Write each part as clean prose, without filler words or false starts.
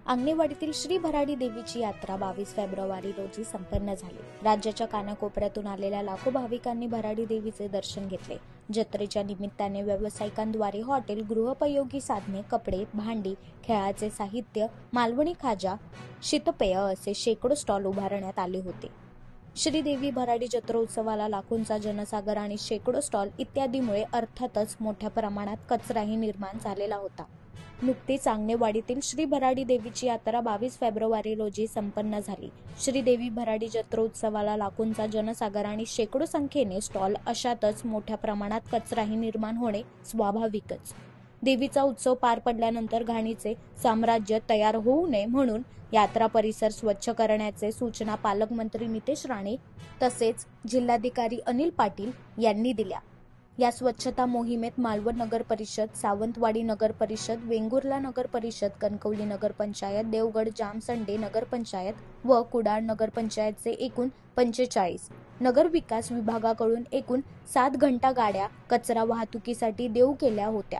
आंगणेवाडीतील श्री भराडी देवीची यात्रा 22 फेब्रुवारी रोजी संपन्न झाली। राज्याच्या कानाकोपऱ्यातून आलेल्या लाखो भाविकांनी भराडी देवीचे दर्शन घेतले। जत्रेच्या निमित्ताने व्यावसायिकांद्वारे हॉटेल, गृहोपयोगी साधने, कपडे, भांडी, खेळाचे साहित्य, मालवणी खाजा, शीतपेय असे शेकडो स्टॉल उभारण्यात आले होते। श्रीदेवी भराडी जत्रोत्सवाला लाखोंचा जनसागर आणि शेकडो स्टॉल इत्यादीमुळे अर्थातच मोठ्या प्रमाणात कचराही निर्माण झालेला होता। नुकतीच आंगणेवाडीतील श्री भराडी देवीची यात्रा 22 फेब्रुवारी रोजी संपन्न झाली। श्रीदेवी भराडी जत्रोत्सवाला लाखोंचा जनसागर आणि शेकडो संख्येने स्टॉल अशातच मोठ्या प्रमाणात कचराही निर्माण होणे स्वाभाविकच। देवीचा उत्सव पार पडल्यानंतर घाणीचे साम्राज्य तयार होऊ नये म्हणून यात्रा परिसर स्वच्छ करण्याचे सूचना पालकमंत्री नितेश राणे तसेच जिल्हाधिकारी अनिल पाटील यांनी दिल्या। या स्वच्छता मोहिमेत मालवण नगर परिषद, सावंतवाडी नगर परिषद, वेंगुर्ला नगर परिषद, कणकवली नगर पंचायत, देवगड जामसंडे नगर पंचायत व कुडाळ नगर पंचायतचे एकूण 45, नगर विकास विभागाकडून एकूण 7 घंटा गाड्या कचरा वाहतुकीसाठी देऊ केल्या होत्या।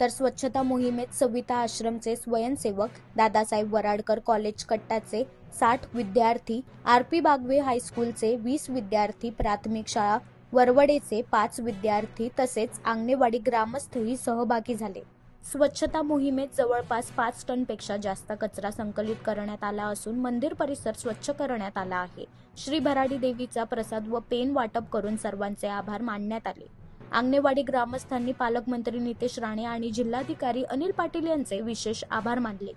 तर स्वच्छता मोहिमेत सविता आश्रमचे स्वयंसेवक, दादासाहेब वराडकर कॉलेज कट्टाचे 60 विद्यार्थी, आर.पी. बागवे हायस्कूलचे 20 विद्यार्थी, प्राथमिक शाळा वरवडेचे 5 विद्यार्थी तसेच आंगणेवाडी ग्रामस्थही सहभागी झाले। स्वच्छता मोहिमेत जवळपास 5 टनपेक्षा जास्त कचरा संकलित करण्यात आला असून मंदिर परिसर स्वच्छ करण्यात आला आहे। श्री भराडी देवीचा प्रसाद व पेन वाटप करून सर्वांचे आभार मानण्यात आले। आंगणेवाडी ग्रामस्थांनी पालकमंत्री नितेश राणे आणि जिल्हाधिकारी अनिल पाटील यांचे विशेष आभार मानले।